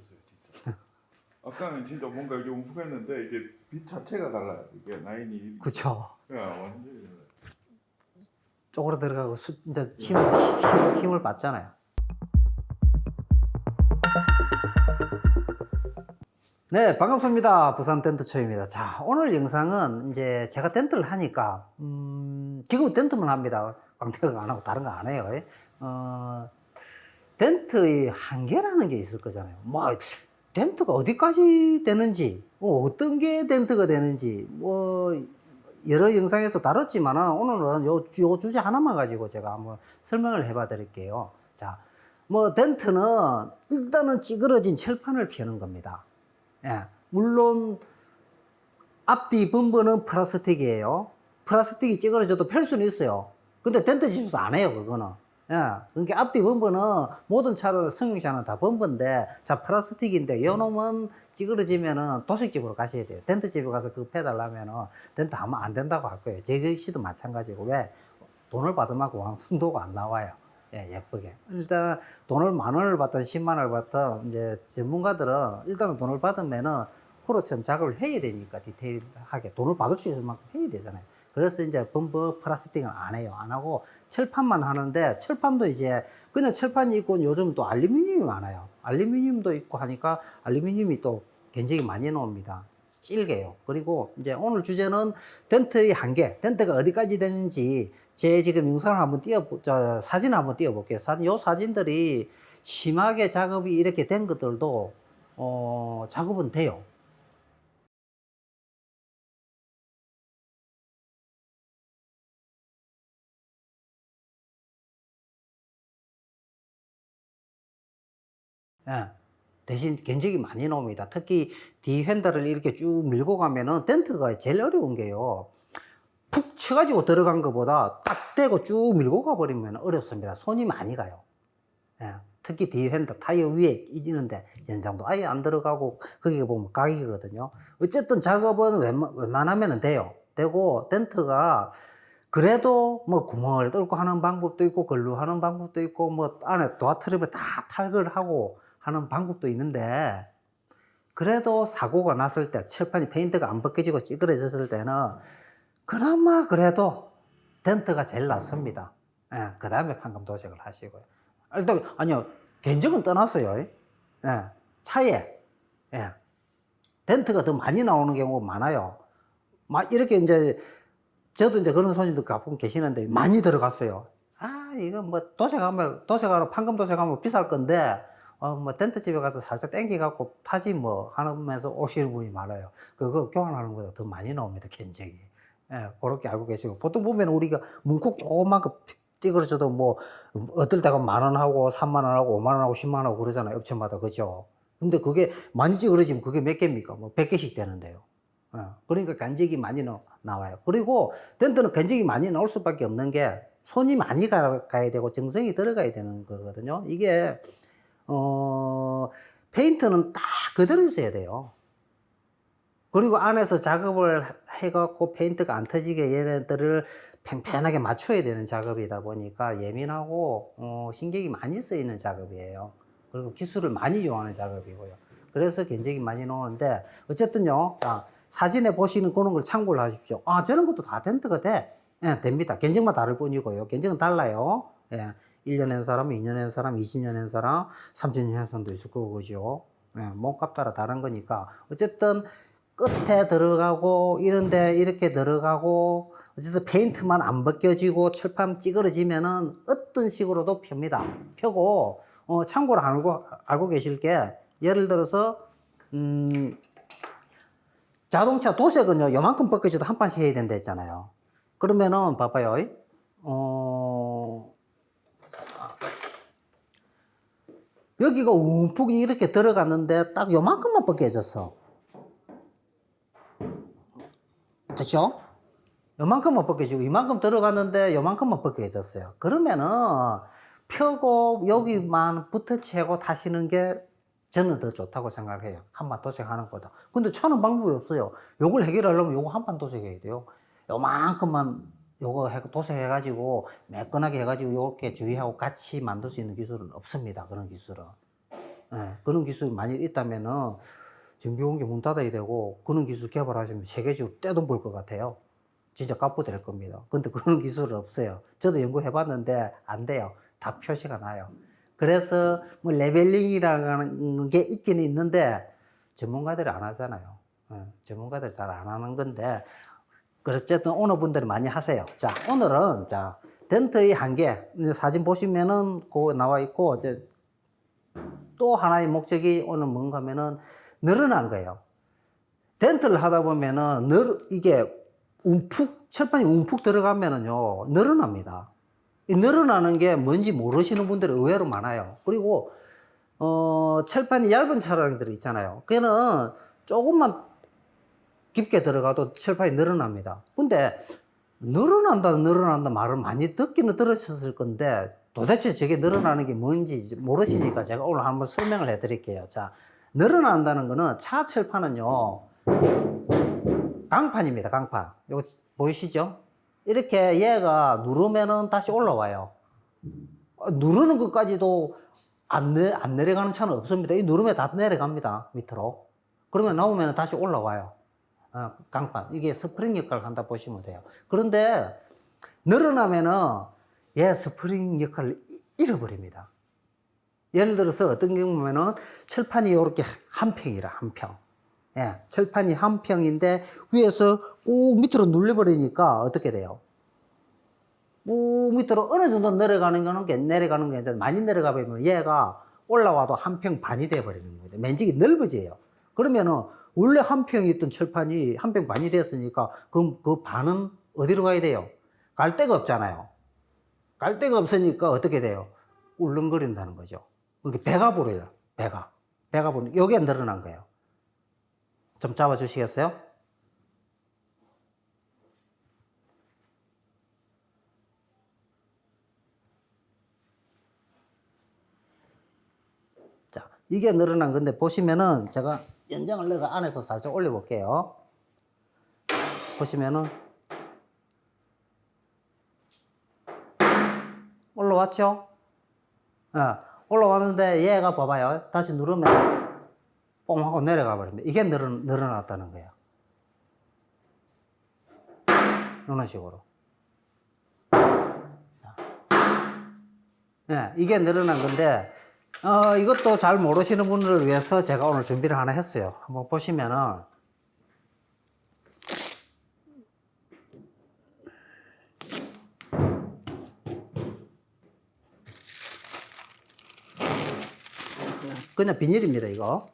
달라졌어요, 진짜. 아까는 진짜 뭔가 이게 움푹했는데 이게 빛 자체가 달라요. 이게 라인이. 그쵸. 야, 완전히 달라요. 쪼그러 들어가고 이제 힘을 받잖아요. 네, 반갑습니다. 부산 텐트초입니다. 자, 오늘 영상은 이제 제가 텐트를 하니까, 지금은 텐트만 합니다. 광택을 안 하고 다른 거 안 해요. 텐트의 한계라는 게 있을 거잖아요. 뭐, 텐트가 어디까지 되는지, 뭐, 어떤 게 텐트가 되는지, 뭐, 여러 영상에서 다뤘지만, 오늘은 요 주제 하나만 가지고 제가 한번 설명을 해봐 드릴게요. 자, 뭐, 텐트는 일단은 찌그러진 철판을 펴는 겁니다. 예, 물론 앞뒤 범버는 플라스틱이에요. 플라스틱이 찌그러져도 펼 수는 있어요. 근데 텐트 집에서 안 해요, 그거는. 예, 그러니까 앞뒤 범버는 모든 차로 승용차는 다 범버인데, 자, 플라스틱인데 요놈은 찌그러지면은 도색집으로 가셔야 돼요. 텐트 집에 가서 그거 빼달라면은 텐트 하면 안 된다고 할 거예요. 제 것이도 마찬가지고. 왜? 돈을 받을 만큼 완성도가 안 나와요. 예, 예쁘게. 일단 돈을 10,000원을 받든 100,000원을 받든 이제 전문가들은 일단은 돈을 받으면은 프로처럼 작업을 해야 되니까 디테일하게 돈을 받을 수 있을 만큼 해야 되잖아요. 그래서 이제 범버 플라스틱은 안 해요. 안 하고 철판만 하는데, 철판도 이제 그냥 철판이 있고 요즘 또 알루미늄이 많아요. 알루미늄도 있고 하니까 알루미늄이 또 굉장히 많이 나옵니다. 질게요. 그리고 이제 오늘 주제는 텐트의 한계, 텐트가 어디까지 되는지 제 지금 영상을 한번 사진을 한번 띄워볼게요. 요 사진들이 심하게 작업이 이렇게 된 것들도 작업은 돼요. 예. 대신 견적이 많이 나옵니다. 특히 뒤 핸들을 이렇게 쭉 밀고 가면은 텐트가 제일 어려운 게요. 푹 쳐가지고 들어간 것보다 딱 대고 쭉 밀고 가버리면 어렵습니다. 손이 많이 가요. 예. 특히 뒤 핸들, 타이어 위에 있는데 연장도 아예 안 들어가고 거기 보면 각이거든요. 어쨌든 작업은 웬만하면 돼요. 되고 텐트가 그래도 뭐 구멍을 뚫고 하는 방법도 있고 걸로 하는 방법도 있고 뭐 안에 도화트립을 다 탈거하고 하는 방법도 있는데, 그래도 사고가 났을 때 철판이 페인트가 안 벗겨지고 찌그러졌을 때는 그나마 그래도 텐트가 제일 낫습니다. 예, 그 다음에 판금 도색을 하시고요. 일단 아니요, 견적은 떠났어요. 예, 차에 텐트가 더 많이 나오는 경우가 많아요. 막 이렇게 이제 저도 이제 그런 손님들 가끔 계시는데 많이 들어갔어요. 아, 이거 뭐 도색하러 판금 도색하면 비쌀 건데 뭐 텐트 집에 가서 살짝 땡겨갖고 타지 뭐 하면서 오시는 분이 많아요. 그거 교환하는 것보다 더 많이 나옵니다, 견적이. 예, 그렇게 알고 계시고, 보통 보면 우리가 문콕 조그만 거 띠그러져도 뭐 어떨 때가 10,000원 하고 30,000원 하고 50,000원 하고 100,000원 하고 그러잖아요, 업체마다. 그죠? 근데 그게 많이 찌그러지면 그게 몇 개입니까? 뭐 100개씩 되는데요. 그러니까 간직이 많이 나와요. 그리고 텐트는 간직이 많이 나올 수밖에 없는 게 손이 많이 가야 되고 정성이 들어가야 되는 거거든요. 이게 페인트는 딱 그대로 있어야 돼요. 그리고 안에서 작업을 해갖고 페인트가 안 터지게 얘네들을 팽팽하게 맞춰야 되는 작업이다 보니까 예민하고 신경이 많이 쓰이는 작업이에요. 그리고 기술을 많이 요하는 작업이고요. 그래서 견적이 많이 나오는데, 어쨌든요, 사진에 보시는 그런 걸 참고를 하십시오. 아, 저런 것도 다 텐트가 돼. 예, 됩니다. 견적만 다를 뿐이고요. 견적은 달라요. 예, 1년 한 사람, 2년 한 사람, 20년 한 사람, 30년 한 사람도 있을 거고, 그죠? 예, 몸값 따라 다른 거니까. 어쨌든 끝에 들어가고 이런데 이렇게 들어가고, 어쨌든 페인트만 안 벗겨지고 철판 찌그러지면은 어떤 식으로도 펴니다. 펴고 참고로 알고 계실 게, 예를 들어서 자동차 도색은요, 요만큼 벗겨져도 한 판씩 해야 된다 했잖아요. 그러면은 봐봐요. 여기가 움푹 이렇게 들어갔는데 딱 요만큼만 벗겨졌어. 그쵸? 요만큼만 벗겨지고 이만큼 들어갔는데 요만큼만 벗겨졌어요. 그러면은 펴고 여기만 붙어채고 타시는 게 저는 더 좋다고 생각해요. 한판 도색하는 거다. 근데 차는 방법이 없어요. 요걸 해결하려면 요거 한판 도색해야 돼요. 요만큼만 요거 도색해가지고 매끈하게 해가지고 요렇게 주의하고 같이 만들 수 있는 기술은 없습니다. 그런 기술은. 예, 그런 기술이 만약 있다면은 정비공개 문 닫아야 되고 그런 기술 개발하시면 세계적으로 떼돈 벌 것 같아요. 진짜 값부 될 겁니다. 근데 그런 기술은 없어요. 저도 연구해봤는데 안 돼요. 다 표시가 나요. 그래서 뭐 레벨링이라는 게 있기는 있는데 전문가들이 안 하잖아요. 전문가들이 잘 안 하는 건데 어쨌든 오너분들이 많이 하세요. 자, 오늘은 자 덴트의 한계 사진 보시면은 그 나와 있고 이제 또 하나의 목적이 오늘 뭔가 하면은 늘어난 거예요. 덴트를 하다 보면은 이게 철판이 움푹 들어가면은요 늘어납니다. 이 늘어나는 게 뭔지 모르시는 분들이 의외로 많아요. 그리고 철판이 얇은 차량들이 있잖아요. 그거는 조금만 깊게 들어가도 철판이 늘어납니다. 근데 늘어난다 말을 많이 듣기는 들으셨을 건데 도대체 저게 늘어나는 게 뭔지 모르시니까 제가 오늘 한번 설명을 해 드릴게요. 자, 늘어난다는 거는 차 철판은요 강판입니다. 강판. 이거 보이시죠? 이렇게 얘가 누르면은 다시 올라와요. 누르는 것까지도 안 내려가는 차는 없습니다. 이 누르면 다 내려갑니다. 밑으로. 그러면 나오면 다시 올라와요. 강판. 이게 스프링 역할을 한다 보시면 돼요. 그런데 늘어나면은 얘 스프링 역할을 잃어버립니다. 예를 들어서 어떤 경우면은 철판이 이렇게 한 평이라, 한 평. 예, 철판이 한 평인데 위에서 꾹 밑으로 눌려버리니까 어떻게 돼요? 꾹 밑으로 어느 정도 내려가는 게 이제 많이 내려가 버리면 얘가 올라와도 한 평 반이 돼버리는 거죠. 면적이 넓어져요. 그러면은 원래 한 평이 있던 철판이 한 평 반이 됐으니까 그럼 그 반은 어디로 가야 돼요? 갈 데가 없잖아요. 갈 데가 없으니까 어떻게 돼요? 울렁거린다는 거죠. 그러니까 배가 부러요. 배가 부르는 요게 늘어난 거예요. 좀 잡아 주시겠어요? 자, 이게 늘어난 건데 보시면은 제가 연장을 내가 안에서 살짝 올려 볼게요. 보시면은 올라왔죠? 올라왔는데 얘가 봐봐요. 다시 누르면 뽕 하고 내려가 버립니다. 이게 늘어났다는 거예요. 이런 식으로. 자. 네, 이게 늘어난 건데, 이것도 잘 모르시는 분들을 위해서 제가 오늘 준비를 하나 했어요. 한번 보시면은, 그냥 비닐입니다, 이거.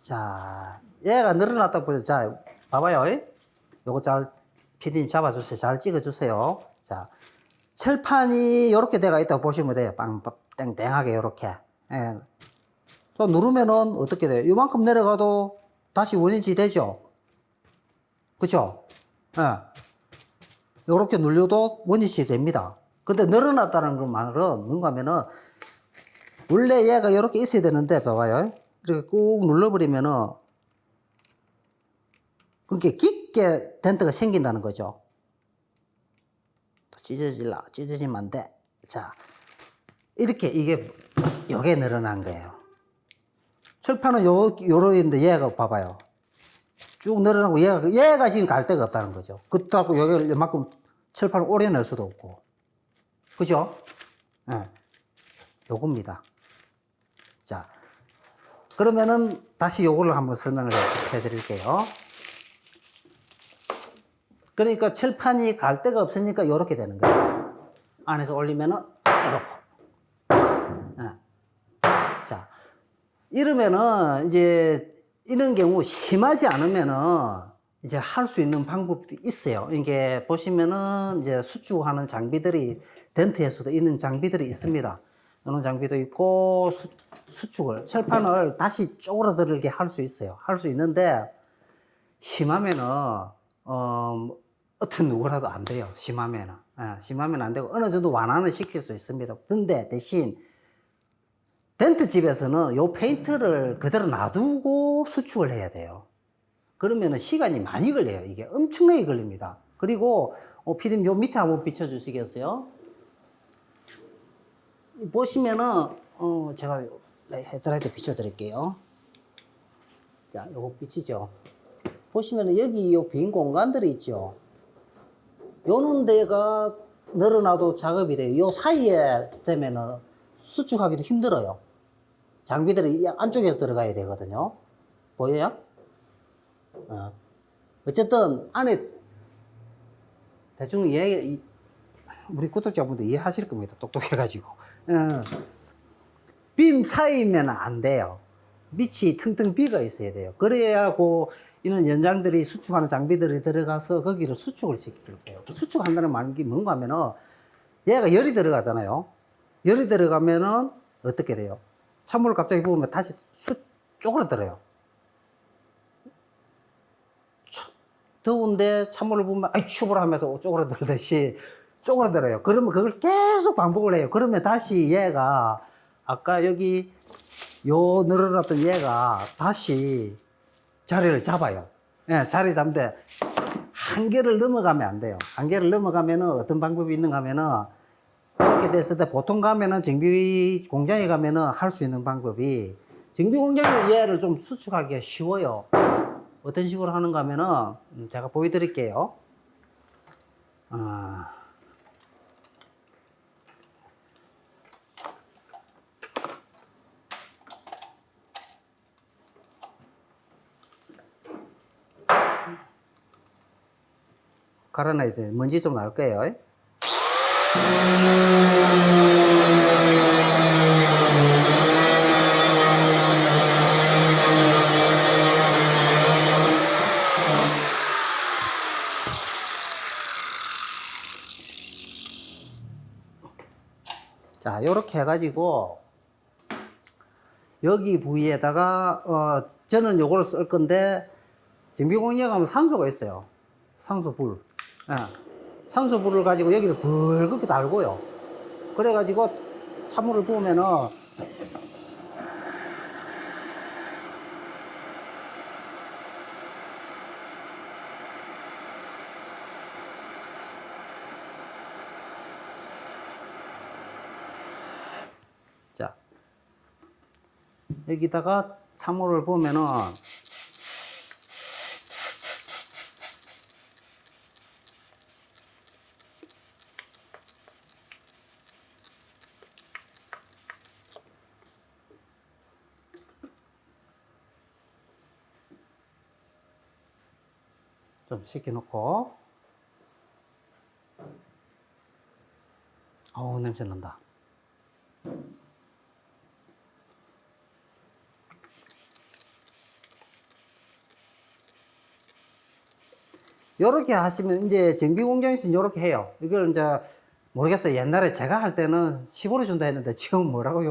자, 얘가 늘어났다 보죠. 자, 봐봐요. 요거 피디님 잡아주세요. 잘 찍어주세요. 자, 철판이 요렇게 돼가 있다고 보시면 돼요. 땡땡하게 요렇게. 예. 또 누르면은 어떻게 돼요? 요만큼 내려가도 다시 원위치 되죠? 그쵸? 예. 요렇게 눌려도 원위치 됩니다. 근데 늘어났다는 그 말은 뭔가 하면은 원래 얘가 요렇게 있어야 되는데 봐봐요. 이렇게 꾹 눌러버리면은 그렇게 깊게 덴트가 생긴다는 거죠. 또 찢어지면 안 돼. 자, 이렇게 요게 늘어난 거예요. 철판은 요런데 얘가 봐봐요. 쭉 늘어나고 얘가 지금 갈 데가 없다는 거죠. 그렇다고 여기를 이만큼 철판을 오래 낼 수도 없고. 그죠? 예. 네. 요겁니다. 자. 그러면은 다시 요거를 한번 설명을 해 드릴게요. 그러니까 철판이 갈 데가 없으니까 요렇게 되는 거예요. 안에서 올리면은 요렇게. 자, 이러면은 이제 이런 경우 심하지 않으면은 이제 할 수 있는 방법도 있어요. 이게 보시면은 이제 수축하는 장비들이 덴트에서도 있는 장비들이 있습니다. 이런 장비도 있고, 수축을, 철판을 다시 쪼그라들게 할 수 있어요. 할 수 있는데, 심하면은, 어떤 누구라도 안 돼요. 심하면은. 예, 심하면 안 되고, 어느 정도 완화는 시킬 수 있습니다. 근데 대신, 덴트 집에서는 요 페인트를 그대로 놔두고 수축을 해야 돼요. 그러면은 시간이 많이 걸려요. 이게 엄청나게 걸립니다. 그리고, 피디님 요 밑에 한번 비춰주시겠어요? 보시면은, 제가 헤드라이트 비춰드릴게요. 자, 요거 비치죠. 보시면은 여기 요 빈 공간들이 있죠. 요런 데가 늘어나도 작업이 돼요. 요 사이에 되면은 수축하기도 힘들어요. 장비들이 안쪽에 들어가야 되거든요. 보여요? 어쨌든 안에 대충 우리 구독자분들 이해하실 겁니다. 똑똑해가지고. 빔 사이면 안 돼요. 밑이 퉁퉁 비어 있어야 돼요. 그래야 이런 연장들이 수축하는 장비들이 들어가서 거기를 수축을 시킬 거예요. 수축한다는 말이 뭔가 하면은 얘가 열이 들어가잖아요. 열이 들어가면은 어떻게 돼요? 찬물을 갑자기 부으면 다시 쪼그라들어요. 더운데 찬물을 부으면 아이 추워라 하면서 쪼그라들듯이 쪼그라들어요. 그러면 그걸 계속 반복을 해요. 그러면 다시 얘가 아까 여기 요 늘어났던 얘가 다시 자리를 잡아요. 예, 자리 잡는데 한계를 넘어가면 안 돼요. 한계를 넘어가면은 어떤 방법이 있는가 하면은 이렇게 됐을 때 보통 가면은 정비 공장에 가면은 할 수 있는 방법이 정비 공장에 얘를 좀 수축하기가 쉬워요. 어떤 식으로 하는가 하면은 제가 보여드릴게요. 갈아놔야 돼. 먼지 좀 날 거예요. 자, 요렇게 해가지고 여기 부위에다가 저는 요걸 쓸 건데 정비공장 가면 산소가 있어요. 산소불. 예. 산소불을 가지고 여기를 붉게 달고요. 그래가지고 찬물을 부으면은 자, 여기다가 찬물을 부으면은 좀 식혀놓고, 어우, 냄새 난다. 요렇게 하시면 이제 정비 공장에서 요렇게 해요. 이걸 이제 모르겠어요. 옛날에 제가 할 때는 15를 준다 했는데 지금 뭐라고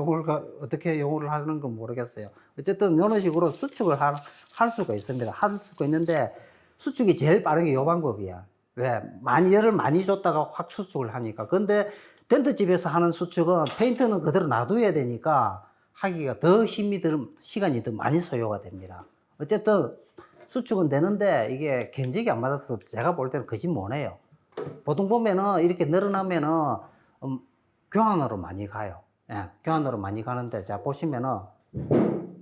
어떻게 용어를 하는 건 모르겠어요. 어쨌든 이런 식으로 수축을 할 수가 있습니다. 할 수가 있는데 수축이 제일 빠른 게 요 방법이야. 왜? 열을 많이 줬다가 확 수축을 하니까. 근데 덴트집에서 하는 수축은 페인트는 그대로 놔둬야 되니까 하기가 더 시간이 더 많이 소요가 됩니다. 어쨌든 수축은 되는데 이게 견적이 안 맞아서 제가 볼 때는 그 집 못해요. 보통 보면은 이렇게 늘어나면은 교환으로 많이 가요. 예, 교환으로 많이 가는데 자 보시면은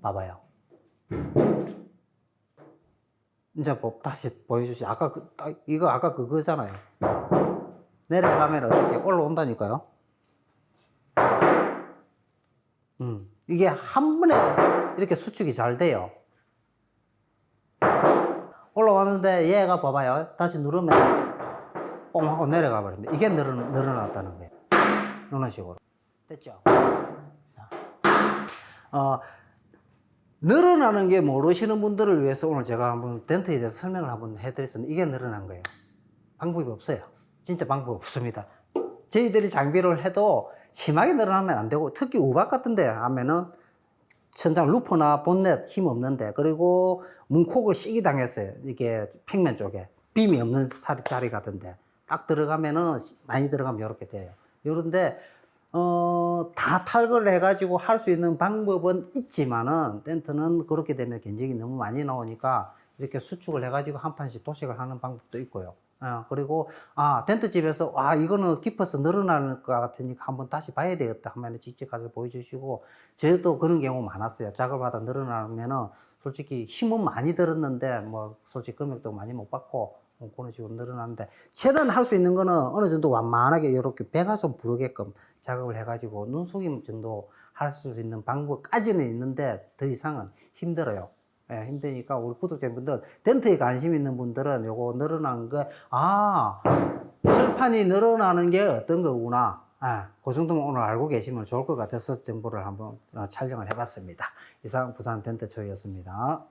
봐봐요. 이제 다시 보여주시. 아까 이거 아까 그거잖아요. 내려가면 어떻게 올라온다니까요. 이게 한 번에 이렇게 수축이 잘 돼요. 올라왔는데 얘가 봐봐요. 다시 누르면 뽕 하고 내려가 버립니다. 이게 늘어났다는 거예요. 이런 식으로. 됐죠? 자, 늘어나는 게 모르시는 분들을 위해서 오늘 제가 한번 덴트에 대해서 설명을 한번 해드렸습니다. 이게 늘어난 거예요. 방법이 없어요. 진짜 방법 없습니다. 저희들이 장비를 해도 심하게 늘어나면 안 되고, 특히 우박 같은 데 하면은 천장 루프나 본넷 힘 없는데, 그리고 문콕을 시기 당했어요. 이게 평면 쪽에 빔이 없는 자리 같은데 딱 들어가면은, 많이 들어가면 이렇게 돼요. 요런데 다 탈거를 해가지고 할 수 있는 방법은 있지만은, 텐트는 그렇게 되면 견적이 너무 많이 나오니까 이렇게 수축을 해가지고 한 판씩 도색을 하는 방법도 있고요. 그리고 텐트 집에서 이거는 깊어서 늘어날 것 같으니까 한번 다시 봐야 되겠다 하면 직접 가서 보여주시고, 저도 그런 경우 많았어요. 작업하다 늘어나면은 솔직히 힘은 많이 들었는데 뭐 솔직히 금액도 많이 못 받고 그런 식으로 늘어나는데, 최대한 할 수 있는 거는 어느 정도 완만하게 이렇게 배가 좀 부르게끔 작업을 해가지고 눈 속임 정도 할 수 있는 방법까지는 있는데, 더 이상은 힘들어요. 힘드니까 우리 구독자분들, 텐트에 관심 있는 분들은 요거 늘어난 거, 철판이 늘어나는 게 어떤 거구나, 그 정도면 오늘 알고 계시면 좋을 것 같아서 정보를 한번 촬영을 해봤습니다. 이상 부산 텐트초이였습니다.